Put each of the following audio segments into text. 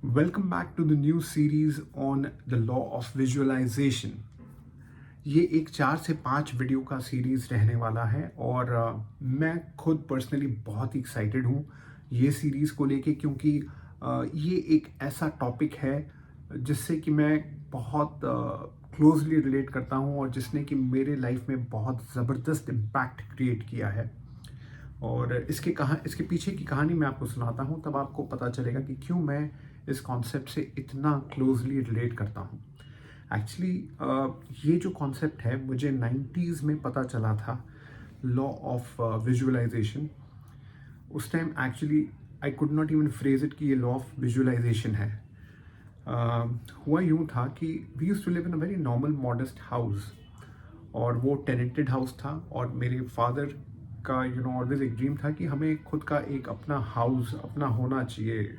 Welcome back to the new series on the law of visualization. ये एक 4 से 5 video का सीरीज रहने वाला है और मैं खुद पर्सनली बहुत ही एक्साइटेड हूँ ये सीरीज को लेके क्योंकि ये एक ऐसा टॉपिक है जिससे कि मैं बहुत क्लोजली रिलेट करता हूँ और जिसने कि मेरे लाइफ में बहुत ज़बरदस्त इम्पैक्ट क्रिएट किया है। और इसके पीछे की कहानी मैं आपको सुनाता हूँ, तब आपको पता चलेगा कि क्यों मैं इस कॉन्सेप्ट से इतना क्लोजली रिलेट करता हूँ। एक्चुअली ये जो कॉन्सेप्ट है मुझे 90s में पता चला था, लॉ ऑफ विजुअलाइजेशन। उस time actually I could not even phrase it कि ये लॉ ऑफ विजुअलाइजेशन है। हुआ यूँ था कि we used to live in a very normal modest house और वो टेनेंटेड हाउस था और मेरे फादर का ऑलवेज एक ड्रीम था कि हमें खुद का एक अपना हाउस अपना होना चाहिए।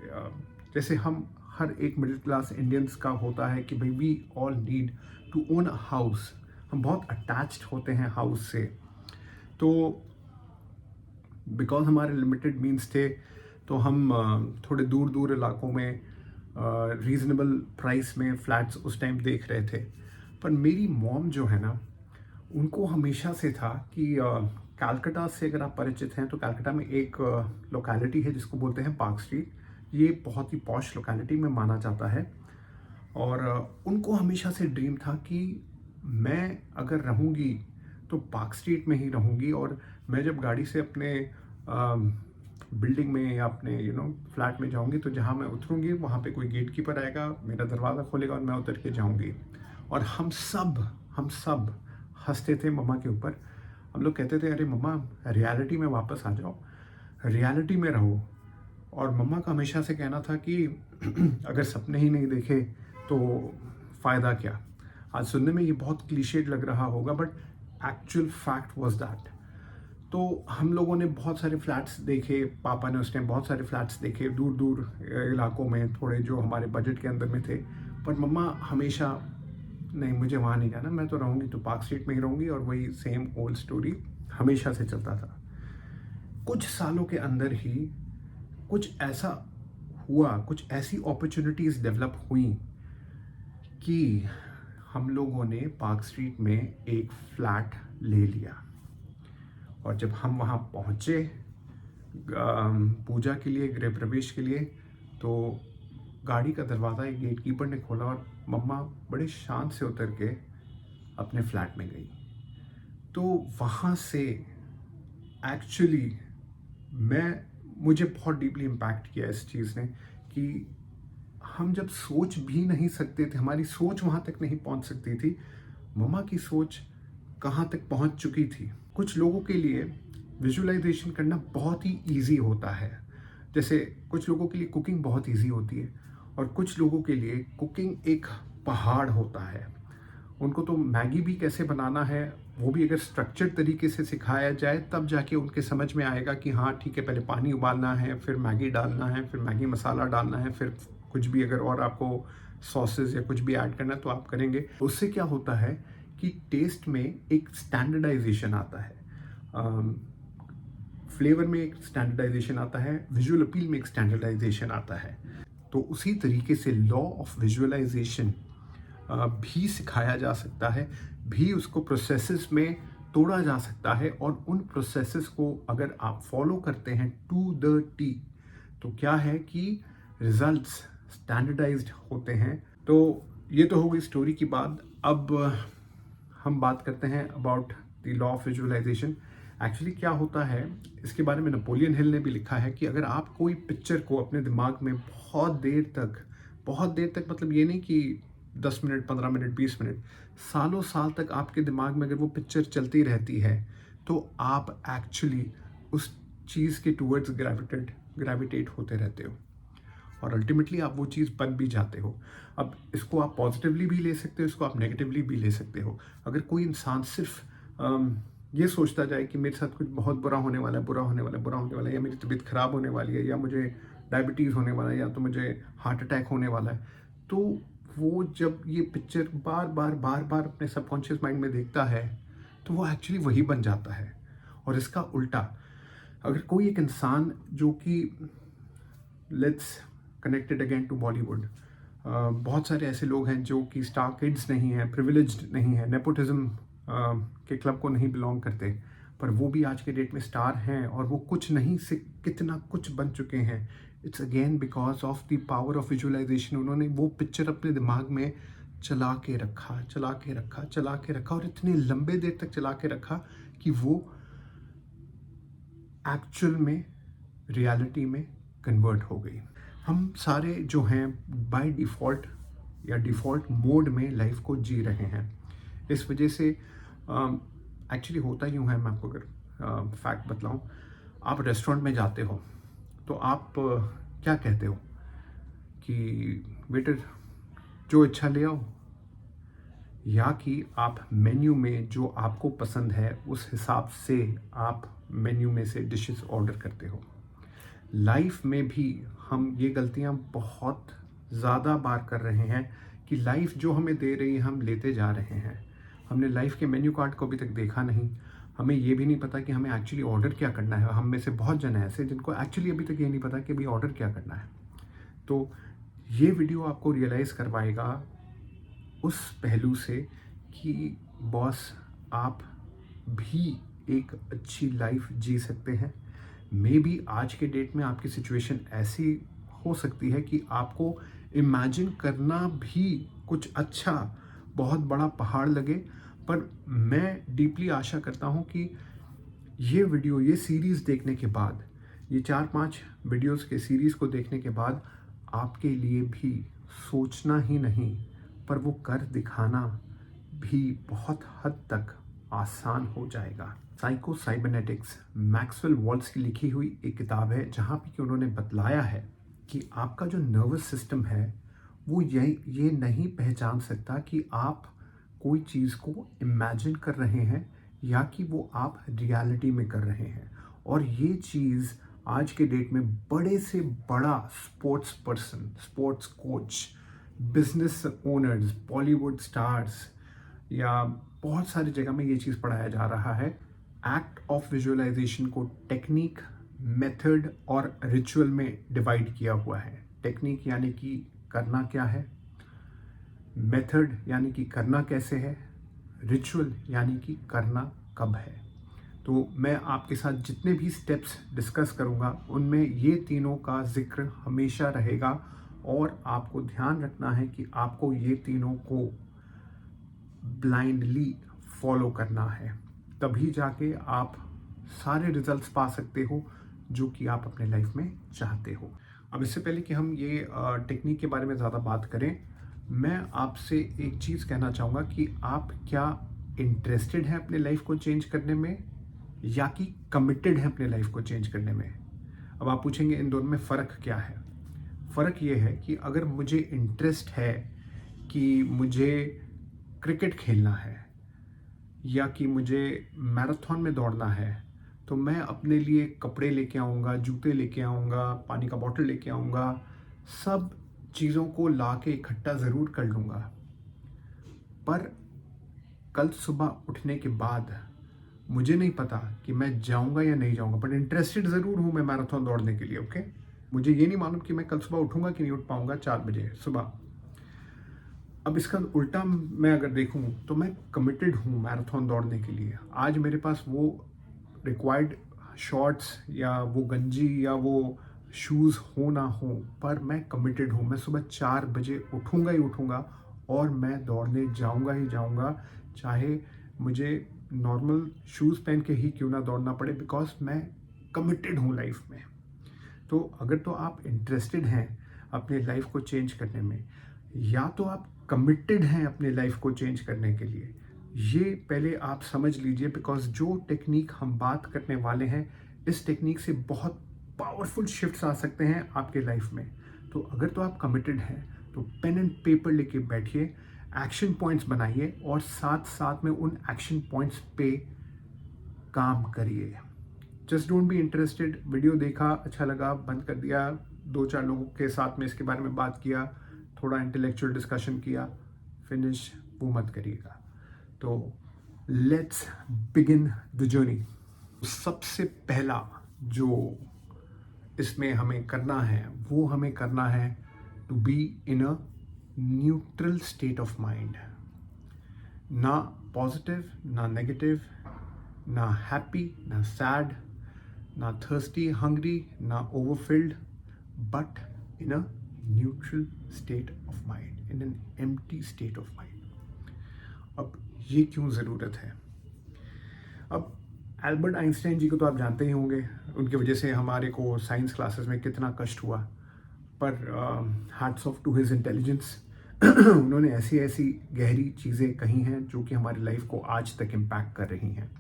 जैसे हम हर एक मिडिल क्लास इंडियंस का होता है कि भाई we all need to own a house. हम बहुत अटैच्ड होते हैं हाउस से। तो बिकॉज हमारे लिमिटेड मीन्स थे तो हम थोड़े दूर दूर इलाकों में रीज़नेबल प्राइस में फ्लैट्स उस टाइम देख रहे थे। पर मेरी मॉम जो है ना, उनको हमेशा से था कि कलकत्ता से अगर आप परिचित हैं तो कलकत्ता में एक लोकेलिटी है जिसको बोलते हैं पार्क स्ट्रीट। ये बहुत ही पॉश लोकेलिटी में माना जाता है और उनको हमेशा से ड्रीम था कि मैं अगर रहूँगी तो पार्क स्ट्रीट में ही रहूँगी और मैं जब गाड़ी से अपने बिल्डिंग में या अपने फ्लैट में जाऊँगी तो जहाँ मैं उतरूँगी वहाँ पे कोई गेट कीपर आएगा, मेरा दरवाज़ा खोलेगा और मैं उतर के जाऊँगी। और हम सब हंसते थे मम्मा के ऊपर। हम लोग कहते थे अरे मम्मा रियलिटी में वापस आ जाओ, रियलिटी में रहो। और मम्मा का हमेशा से कहना था कि अगर सपने ही नहीं देखे तो फ़ायदा क्या। आज सुनने में ये बहुत क्लीशेड लग रहा होगा but actual fact was that. तो हम लोगों ने बहुत सारे फ्लैट्स देखे, पापा ने उस टाइम बहुत सारे फ्लैट्स देखे दूर दूर इलाकों में, थोड़े जो हमारे बजट के अंदर में थे। पर मम्मा हमेशा नहीं, मुझे वहाँ नहीं जाना, मैं तो रहूँगी तो पार्क स्ट्रीट में ही रहूँगी। और वही सेम ओल्ड स्टोरी हमेशा से चलता था। कुछ सालों के अंदर ही कुछ ऐसा हुआ, कुछ ऐसी अपॉर्चुनिटीज़ डेवलप हुई कि हम लोगों ने पार्क स्ट्रीट में एक फ्लैट ले लिया। और जब हम वहाँ पहुँचे पूजा के लिए, गृह प्रवेश के लिए, तो गाड़ी का दरवाज़ा एक गेट कीपर ने खोला और मम्मा बड़े शांत से उतर के अपने फ्लैट में गई। तो वहाँ से एक्चुअली मुझे बहुत डीपली इम्पैक्ट किया इस चीज़ ने कि हम जब सोच भी नहीं सकते थे, हमारी सोच वहाँ तक नहीं पहुँच सकती थी, मम्मा की सोच कहाँ तक पहुँच चुकी थी। कुछ लोगों के लिए विजुअलाइजेशन करना बहुत ही ईजी होता है। जैसे कुछ लोगों के लिए कुकिंग बहुत ईजी होती है और कुछ लोगों के लिए कुकिंग एक पहाड़ होता है। उनको तो मैगी भी कैसे बनाना है वो भी अगर स्ट्रक्चर्ड तरीके से सिखाया जाए तब जाके उनके समझ में आएगा कि हाँ ठीक है, पहले पानी उबालना है, फिर मैगी डालना है, फिर मैगी मसाला डालना है, फिर कुछ भी अगर और आपको सॉसेस या कुछ भी ऐड करना है तो आप करेंगे। उससे क्या होता है कि टेस्ट में एक स्टैंडर्डाइजेशन आता है, फ्लेवर में एक स्टैंडर्डाइजेशन आता है, विजुअल अपील में एक स्टैंडर्डाइजेशन आता है। तो उसी तरीके से लॉ ऑफ विजुअलाइजेशन भी सिखाया जा सकता है, भी उसको प्रोसेसेस में तोड़ा जा सकता है। और उन प्रोसेसेस को अगर आप फॉलो करते हैं टू द टी तो क्या है कि रिजल्ट्स स्टैंडर्डाइज्ड होते हैं। तो ये तो हो गई स्टोरी की बात। अब हम बात करते हैं about the law of visualisation. Actually क्या होता है, इसके बारे में नेपोलियन हिल ने भी लिखा है कि अगर आप कोई पिक्चर को अपने दिमाग में बहुत देर तक मतलब ये नहीं कि 10 मिनट, 15 मिनट, 20 मिनट, सालों साल तक आपके दिमाग में अगर वो पिक्चर चलती रहती है तो आप एक्चुअली उस चीज़ के टूवर्ड्स ग्रेविटेट होते रहते हो और अल्टीमेटली आप वो चीज़ बन भी जाते हो। अब इसको आप पॉजिटिवली भी ले सकते हो, इसको आप नेगेटिवली भी ले सकते हो। अगर कोई इंसान सिर्फ ये सोचता जाए कि मेरे साथ कुछ बहुत बुरा होने वाला है, या मेरी तबीयत ख़राब होने वाली है, या मुझे डायबिटीज़ होने वाला है, या तो मुझे हार्ट अटैक होने वाला है, तो वो जब ये पिक्चर बार बार अपने सबकॉन्शियस माइंड में देखता है तो वो एक्चुअली वही बन जाता है। और इसका उल्टा, अगर कोई एक इंसान जो कि let's connected again to Bollywood. बहुत सारे ऐसे लोग हैं जो कि स्टार किड्स नहीं हैं, प्रिविलेज्ड नहीं है, नेपोटिज्म के क्लब को नहीं बिलोंग करते, पर वो भी आज के डेट में स्टार हैं और वो कुछ नहीं से कितना कुछ बन चुके हैं। It's again because of the power of visualisation. उन्होंने वो पिक्चर अपने दिमाग में चला के रखा, चला के रखा, चला के रखा, और इतने लंबे देर तक चला के रखा कि वो एक्चुअल में रियलिटी में कन्वर्ट हो गई। हम सारे जो हैं बाय डिफ़ॉल्ट या डिफ़ॉल्ट मोड में लाइफ को जी रहे हैं। इस वजह से एक्चुअली होता यूँ है, मैं आपको अगर फैक्ट बतलाऊँ, आप रेस्टोरेंट में जाते हो तो आप क्या कहते हो कि वेटर जो इच्छा ले आओ, या कि आप मेन्यू में जो आपको पसंद है उस हिसाब से आप मेन्यू में से डिशेस ऑर्डर करते हो। लाइफ में भी हम ये गलतियां बहुत ज़्यादा बार कर रहे हैं कि लाइफ जो हमें दे रही है हम लेते जा रहे हैं। हमने लाइफ के मेन्यू कार्ड को अभी तक देखा नहीं, हमें ये भी नहीं पता कि हमें एक्चुअली ऑर्डर क्या करना है। हम में से बहुत जन ऐसे जिनको एक्चुअली अभी तक ये नहीं पता कि अभी ऑर्डर क्या करना है। तो ये वीडियो आपको रियलाइज़ करवाएगा उस पहलू से कि बॉस, आप भी एक अच्छी लाइफ जी सकते हैं। मे बी आज के डेट में आपकी सिचुएशन ऐसी हो सकती है कि आपको इमेजिन करना भी कुछ अच्छा बहुत बड़ा पहाड़ लगे, पर मैं डीपली आशा करता हूँ कि ये वीडियो, ये सीरीज़ देखने के बाद, ये 4-5 वीडियोस के सीरीज़ को देखने के बाद आपके लिए भी सोचना ही नहीं पर वो कर दिखाना भी बहुत हद तक आसान हो जाएगा। साइको साइबरनेटिक्स मैक्सवेल वॉल्स की लिखी हुई एक किताब है जहाँ पे कि उन्होंने बतलाया है कि आपका जो नर्वस सिस्टम है वो ये नहीं पहचान सकता कि आप कोई चीज़ को इमेजिन कर रहे हैं या कि वो आप रियलिटी में कर रहे हैं। और ये चीज़ आज के डेट में बड़े से बड़ा sports person, sports coach, business owners, Bollywood stars या बहुत सारी जगह में ये चीज़ पढ़ाया जा रहा है। एक्ट ऑफ विजुअलाइजेशन को टेक्निक, मेथड और रिचुअल में डिवाइड किया हुआ है। टेक्निक यानी कि करना क्या है, मेथड यानी कि करना कैसे है, रिचुअल यानी कि करना कब है। तो मैं आपके साथ जितने भी स्टेप्स डिस्कस करूँगा उनमें ये तीनों का जिक्र हमेशा रहेगा, और आपको ध्यान रखना है कि आपको ये तीनों को ब्लाइंडली फॉलो करना है, तभी जाके आप सारे रिजल्ट्स पा सकते हो जो कि आप अपने लाइफ में चाहते हो। अब इससे पहले कि हम ये टेक्निक के बारे में ज़्यादा बात करें, मैं आपसे एक चीज़ कहना चाहूँगा कि आप क्या इंटरेस्टेड हैं अपने लाइफ को चेंज करने में या कि कमिटेड हैं अपने लाइफ को चेंज करने में। अब आप पूछेंगे इन दोनों में फ़र्क क्या है। फ़र्क ये है कि अगर मुझे इंटरेस्ट है कि मुझे क्रिकेट खेलना है या कि मुझे मैराथन में दौड़ना है, तो मैं अपने लिए कपड़े लेके आऊँगा, जूते लेके आऊँगा, पानी का बॉटल लेके आऊँगा, सब चीज़ों को ला के इकट्ठा ज़रूर कर लूँगा। पर कल सुबह उठने के बाद मुझे नहीं पता कि मैं जाऊँगा या नहीं जाऊँगा, बट इंटरेस्टेड ज़रूर हूँ मैं मैराथन दौड़ने के लिए। ओके, मुझे ये नहीं मालूम कि मैं कल सुबह उठूँगा कि नहीं उठ पाऊँगा 4 बजे सुबह। अब इसका उल्टा मैं अगर देखूँ तो मैं कमिटेड हूँ मैराथन दौड़ने के लिए। आज मेरे पास वो रिक्वायर्ड शॉर्ट्स या वो गंजी या वो शूज़ हो ना हो, पर मैं कमिटेड हूँ। मैं सुबह 4 बजे उठूँगा ही उठूँगा और मैं दौड़ने जाऊँगा ही जाऊँगा, चाहे मुझे नॉर्मल शूज़ पहन के ही क्यों ना दौड़ना पड़े, बिकॉज मैं कमिटेड हूँ लाइफ में। तो अगर तो आप इंटरेस्टेड हैं अपने लाइफ को चेंज करने में, या तो आप कमिटेड हैं अपने लाइफ को चेंज करने के लिए, ये पहले आप समझ लीजिए। बिकॉज जो टेक्निक हम बात करने वाले हैं, इस टेक्निक से बहुत पावरफुल शिफ्ट्स आ सकते हैं आपके लाइफ में। तो अगर तो आप कमिटेड हैं तो पेन एंड पेपर लेके बैठिए, एक्शन पॉइंट्स बनाइए और साथ साथ में उन एक्शन पॉइंट्स पे काम करिए। Just don't be interested. Video देखा, अच्छा लगा, बंद कर दिया, 2-4 लोगों के साथ में इसके बारे में बात किया, थोड़ा इंटेलेक्चुअल डिस्कशन किया, फिनिश, वो मत करिएगा। तो लेट्स बिगिन द जर्नी। सबसे पहला जो इसमें हमें करना है वो हमें करना है to be in a neutral state of mind, ना पॉजिटिव ना नेगेटिव, ना हैप्पी ना सैड, ना थर्स्टी हंग्री ना overfilled, but in a neutral state of mind, in an empty state of mind. अब ये क्यों ज़रूरत है? अब एल्बर्ट आइंस्टाइन जी को तो आप जानते ही होंगे, उनकी वजह से हमारे को साइंस क्लासेस में कितना कष्ट हुआ, पर hats off to his intelligence. उन्होंने ऐसी ऐसी गहरी चीज़ें कही हैं जो कि हमारी लाइफ को आज तक इम्पैक्ट कर रही हैं।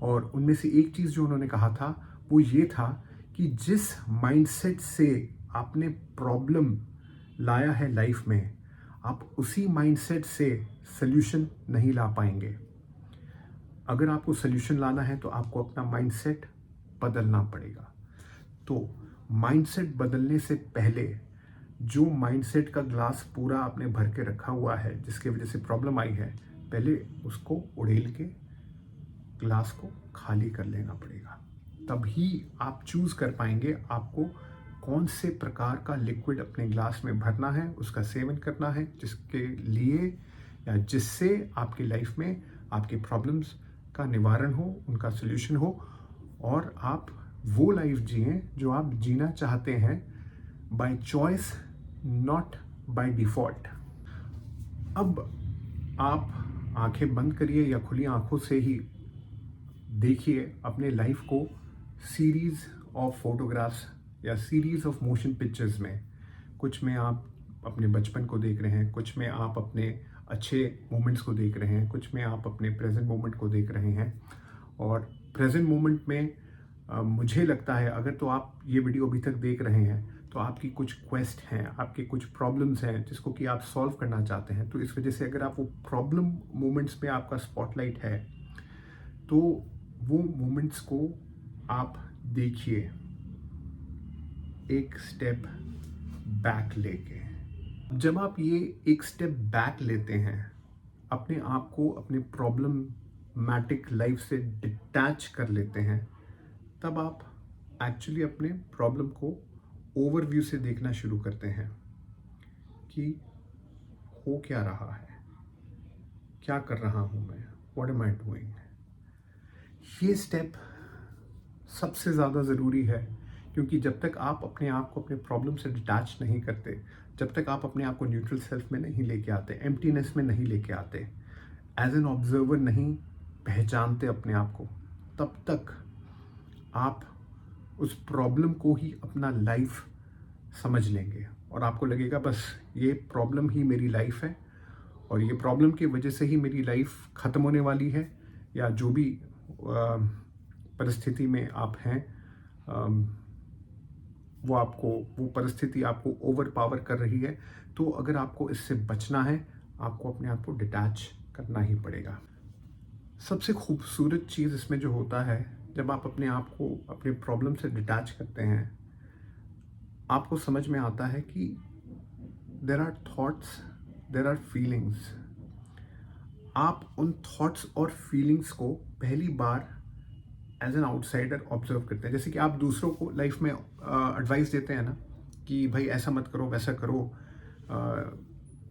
और उनमें से एक चीज़ जो उन्होंने कहा था वो ये था कि जिस माइंडसेट से आपने प्रॉब्लम लाया है लाइफ में, आप उसी माइंडसेट से सल्यूशन नहीं ला पाएंगे। अगर आपको सल्यूशन लाना है तो आपको अपना माइंडसेट बदलना पड़ेगा। तो माइंडसेट बदलने से पहले जो माइंडसेट का ग्लास पूरा आपने भर के रखा हुआ है, जिसकी वजह से प्रॉब्लम आई है, पहले उसको उड़ेल के ग्लास को खाली कर लेना पड़ेगा। तभी आप चूज़ कर पाएंगे आपको कौन से प्रकार का लिक्विड अपने ग्लास में भरना है, उसका सेवन करना है, जिसके लिए या जिससे आपकी लाइफ में आपकी प्रॉब्लम्स का निवारण हो, उनका सल्यूशन हो, और आप वो लाइफ जिएं जो आप जीना चाहते हैं, by choice not by default. अब आप आंखें बंद करिए या खुली आंखों से ही देखिए अपने लाइफ को सीरीज़ ऑफ फोटोग्राफ्स या सीरीज़ ऑफ मोशन पिक्चर्स में। कुछ में आप अपने बचपन को देख रहे हैं, कुछ में आप अपने अच्छे मोमेंट्स को देख रहे हैं, कुछ में आप अपने प्रेजेंट मोमेंट को देख रहे हैं। और प्रेजेंट मोमेंट में मुझे लगता है अगर तो आप ये वीडियो अभी तक देख रहे हैं तो आपकी कुछ क्वेस्ट हैं, आपकी कुछ प्रॉब्लम्स हैं जिसको कि आप सॉल्व करना चाहते हैं। तो इस वजह से अगर आप वो प्रॉब्लम मोमेंट्स में आपका स्पॉटलाइट है तो वो मोमेंट्स को आप देखिए एक स्टेप बैक लेके। जब आप ये एक स्टेप बैक लेते हैं, अपने आप को अपने प्रॉब्लमैटिक लाइफ से डिटैच कर लेते हैं, तब आप एक्चुअली अपने प्रॉब्लम को ओवरव्यू से देखना शुरू करते हैं कि हो क्या रहा है, क्या कर रहा हूँ मैं, व्हाट एम आई डूइंग। ये स्टेप सबसे ज़्यादा ज़रूरी है, क्योंकि जब तक आप अपने आप को अपने प्रॉब्लम से डिटैच नहीं करते, जब तक आप अपने आप को न्यूट्रल सेल्फ में नहीं लेके आते, एम्प्टीनेस में नहीं लेके आते, एज एन ऑब्जर्वर नहीं पहचानते अपने आप को, तब तक आप उस प्रॉब्लम को ही अपना लाइफ समझ लेंगे और आपको लगेगा बस ये प्रॉब्लम ही मेरी लाइफ है और ये प्रॉब्लम की वजह से ही मेरी लाइफ ख़त्म होने वाली है, या जो भी परिस्थिति में आप हैं वो परिस्थिति आपको ओवर पावर कर रही है। तो अगर आपको इससे बचना है, आपको अपने आप को डिटैच करना ही पड़ेगा। सबसे खूबसूरत चीज़ इसमें जो होता है, जब आप अपने आप को अपने प्रॉब्लम से डिटैच करते हैं, आपको समझ में आता है कि there are thoughts, there are feelings. आप उन थॉट्स और फीलिंग्स को पहली बार एज एन आउटसाइडर ऑब्जर्व करते हैं। जैसे कि आप दूसरों को लाइफ में एडवाइस देते हैं ना कि भाई ऐसा मत करो, वैसा करो,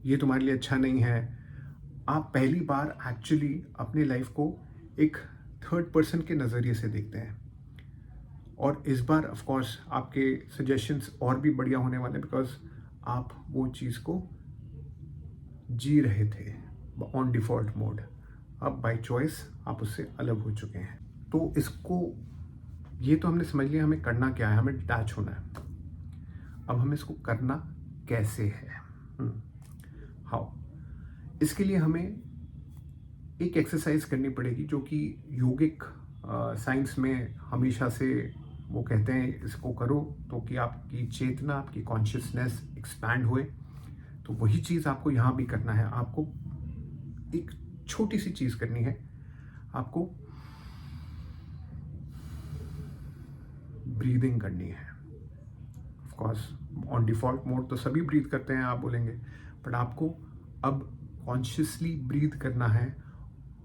ये तुम्हारे लिए अच्छा नहीं है। आप पहली बार एक्चुअली अपनी लाइफ को एक थर्ड पर्सन के नज़रिए से देखते हैं, और इस बार ऑफ कोर्स आपके सजेशंस और भी बढ़िया होने वाले, बिकॉज आप वो चीज़ को जी रहे थे ऑन डिफ़ॉल्ट मोड। अब बाय चॉइस आप उससे अलग हो चुके हैं। तो इसको, ये तो हमने समझ लिया हमें करना क्या है, हमें डिटैच होना है। अब हमें इसको करना कैसे है, हाउ। इसके लिए हमें एक एक्सरसाइज करनी पड़ेगी जो कि योगिक साइंस में हमेशा से वो कहते हैं इसको करो तो कि आपकी चेतना, आपकी कॉन्शियसनेस एक्सपैंड होए। तो वही चीज़ आपको यहाँ भी करना है। आपको एक छोटी सी चीज़ करनी है, आपको ब्रीदिंग करनी है। Of course on default mode तो सभी ब्रीथ करते हैं, आप बोलेंगे, बट आपको अब कॉन्शियसली ब्रीथ करना है।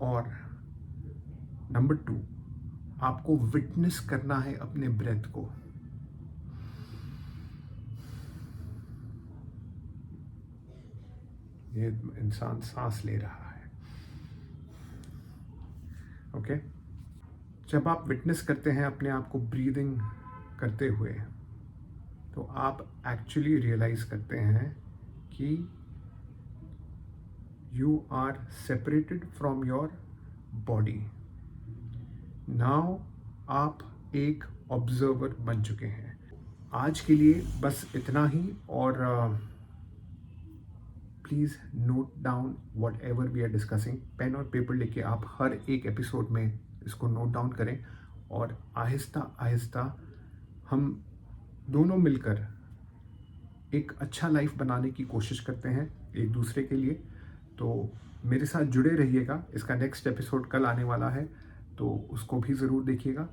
और नंबर 2, आपको विटनेस करना है अपने ब्रेथ को। ये इंसान सांस ले रहा है। ओके, जब आप विटनेस करते हैं अपने आप को ब्रीदिंग करते हुए, तो आप एक्चुअली रियलाइज करते हैं कि you are separated from your body. Now आप एक ऑब्जर्वर बन चुके हैं। आज के लिए बस इतना ही, और please note down whatever we are discussing. Pen और पेपर लेके आप हर एक एपिसोड में इसको नोट डाउन करें, और आहिस्ता आहिस्ता हम दोनों मिलकर एक अच्छा लाइफ बनाने की कोशिश करते हैं एक दूसरे के लिए। तो मेरे साथ जुड़े रहिएगा। इसका नेक्स्ट एपिसोड कल आने वाला है, तो उसको भी ज़रूर देखिएगा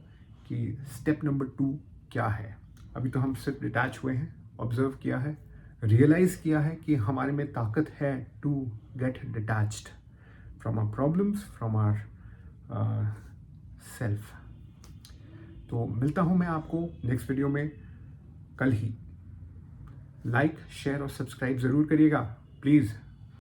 कि स्टेप नंबर 2 क्या है। अभी तो हम सिर्फ डिटैच हुए हैं, ऑब्जर्व किया है, रियलाइज़ किया है कि हमारे में ताकत है to get detached from our problems, from our self. तो मिलता हूँ मैं आपको नेक्स्ट वीडियो में कल ही। लाइक, शेयर और सब्सक्राइब ज़रूर करिएगा प्लीज़।